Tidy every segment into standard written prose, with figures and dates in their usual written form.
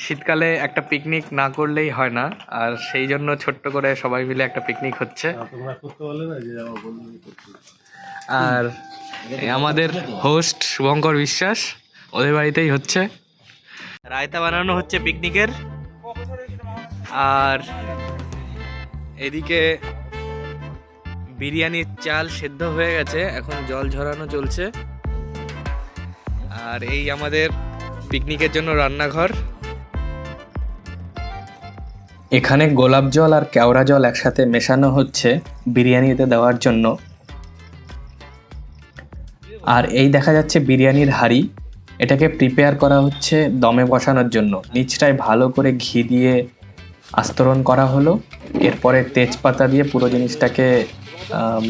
শীতকালে একটা পিকনিক না করলেই হয় না, আর সেই জন্য ছোট্ট করে সবাই মিলে একটা পিকনিক হচ্ছে। আর আমাদের হোস্ট শুভঙ্কর বিশ্বাস, ওদের বাড়িতেই হচ্ছে। রায়তা বানানো হচ্ছে পিকনিকের, আর এদিকে বিরিয়ানির চাল সেদ্ধ হয়ে গেছে, এখন জল ঝরানো চলছে। আর এই আমাদের পিকনিকের জন্য রান্নাঘর। এখানে গোলাপ জল আর কেওড়া জল একসাথে মেশানো হচ্ছে বিরিয়ানিতে দেওয়ার জন্য। আর এই দেখা যাচ্ছে বিরিয়ানির হাঁড়ি, এটাকে প্রিপেয়ার করা হচ্ছে দমে বসানোর জন্য। নিচটায় ভালো করে ঘি দিয়ে আস্তরণ করা হলো, এরপরে তেজপাতা দিয়ে পুরো জিনিসটাকে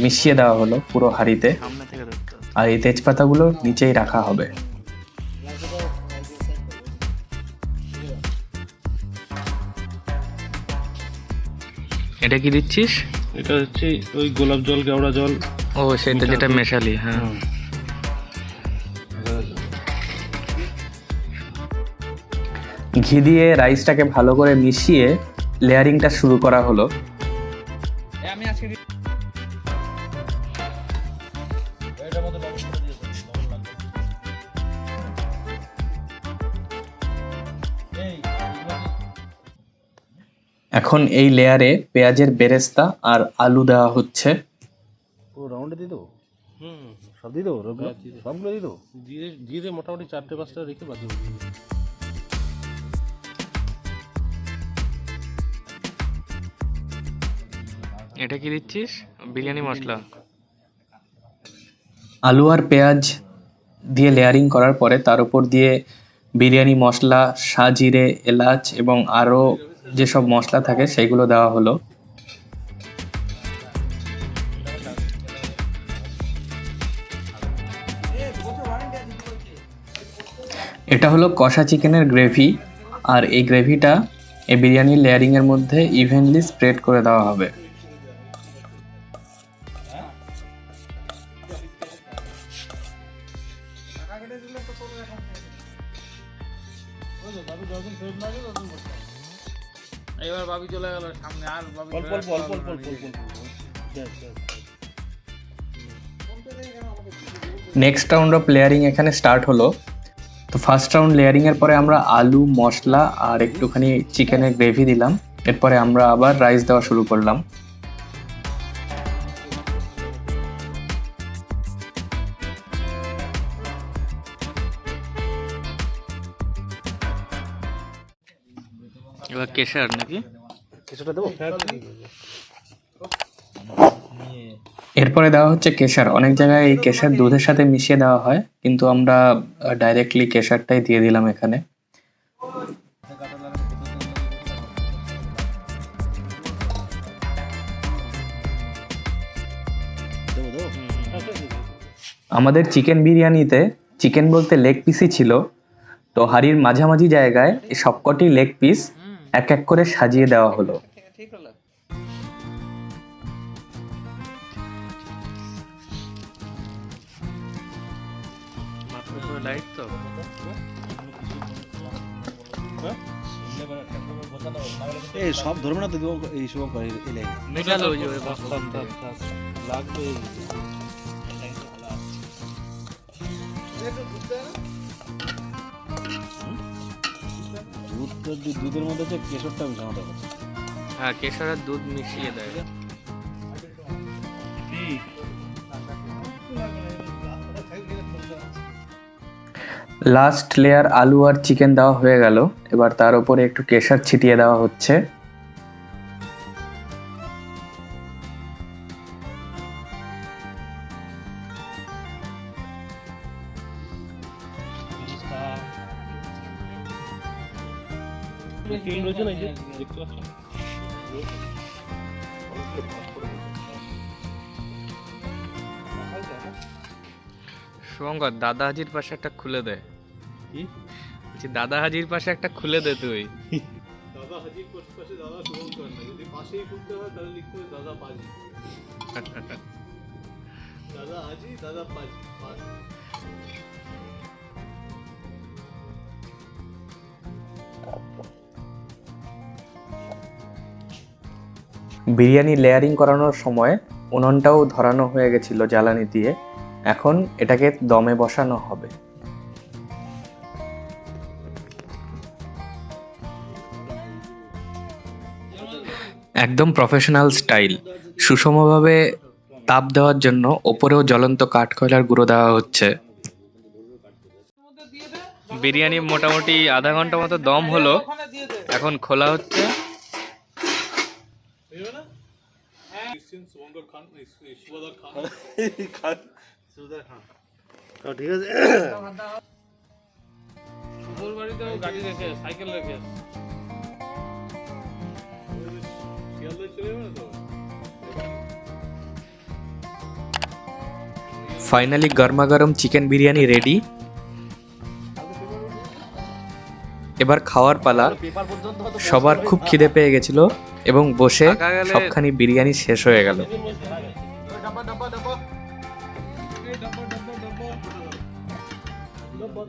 মিশিয়ে দেওয়া হলো পুরো হাঁড়িতে। আর এই তেজপাতাগুলো নিচেই রাখা হবে। এটা কি দিচ্ছিস? এটা হচ্ছে ওই গোলাপ জল কেওড়া জল। ও সেটা যেটা মেশালি। হ্যাঁ, ঘি দিয়ে রাইসটাকে ভালো করে মিশিয়ে লেয়ারিংটা শুরু করা হলো। এখন এই লেয়ারে পেঁয়াজের বেরেস্তা আর আলু দেওয়া হচ্ছে। পুরো রাউন্ডে দিয়ে দেবো? সব দিয়ে দেবো? সবগুলো দিয়ে দেবো? দিয়ে মোটামুটি 4-5টা রেখে বাদ দেবো। এটা কি দিচ্ছিস? বিরিয়ানি মশলা। আলু আর পেঁয়াজ দিয়ে লেয়ারিং করার পরে তার উপর দিয়ে বিরিয়ানি মশলা, সাজিরে, এলাচ এবং আরও যেসব মশলা থাকে সেইগুলো দেওয়া হলো। এটা হলো কষা চিকেনের গ্রেভি, আর এই গ্রেভিটা এই বিরিয়ানির লেয়ারিংয়ের মধ্যে ইভেনলি স্প্রেড করে দেওয়া হবে। এবার বাবি চলে গেল সামনে, আর বাবি নেক্সট রাউন্ড অফ লেয়ারিং এখানে স্টার্ট হলো। তো ফার্স্ট রাউন্ড লেয়ারিং এর পরে আমরা আলু, মশলা আর একটুখানি চিকেনের গ্রেভি দিলাম। এরপরে আমরা আবার রাইস দেওয়া শুরু করলাম। এবার কেশর নাকি? কিছুটা দেবো? এরপরে দেওয়া হচ্ছে কেশর। অনেক জায়গায় এই কেশর দুধের সাথে মিশিয়ে দেওয়া হয়, কিন্তু আমরা ডাইরেক্টলি কেশরটাই দিয়ে দিলাম এখানে। আমাদের চিকেন বিরিয়ানিতে চিকেন বলতে লেগ পিসই ছিল, তো হাঁড়ির মাঝামাঝি জায়গায় এই সবকটি লেগ পিস এক এক করে সাজিয়ে দেওয়া হলো। এই সব ধরবে না তো, এই সব লাগবে। দুধের মধ্যে যে কেশরটা মিশানো হবে। হ্যাঁ, কেশর আর দুধ মিশিয়ে দেয়। লাস্ট লেয়ার আলু আর চিকেন দেওয়া হয়ে গেল। এবার তার উপরে একটু কেশর ছিটিয়ে দেওয়া হচ্ছে। শুভঙ্কর, দাদা হাজির পাশে একটা খুলে দে। কি দাদা হাজির পাশে একটা খুলে দে তুই। দাদা হাজির পাশে দাদা শুভঙ্কর না, যদি পাশেই খুলতে হয় তাহলে লিখতে হবে দাদা পাজি। দাদা হাজি, দাদা পাজি। বিরিয়ানি লেয়ারিং করানোর সময় উনুনটাও ধরানো হয়ে গেছিল জ্বালানি দিয়ে। এখন এটাকে দমে বসানো হবে। একদম প্রফেশনাল স্টাইল। সুষমভাবে তাপ দেওয়ার জন্য ওপরেও জ্বলন্ত কাঠকয়লার গুঁড়ো দেওয়া হচ্ছে। বিরিয়ানি মোটামুটি আধা ঘন্টা মতো দম হলো, এখন খোলা হচ্ছে। ঠিক আছে। উপর বাড়িতেও গাড়ি রেখে সাইকেল রেখে ফাইনালি গরমা গরম চিকেন বিরিয়ানি রেডি। এবার খাওয়ার পালা। সবার খুব খিদে পেয়ে গেছিল এবং বসে সবখানি বিরিয়ানি শেষ হয়ে গেল।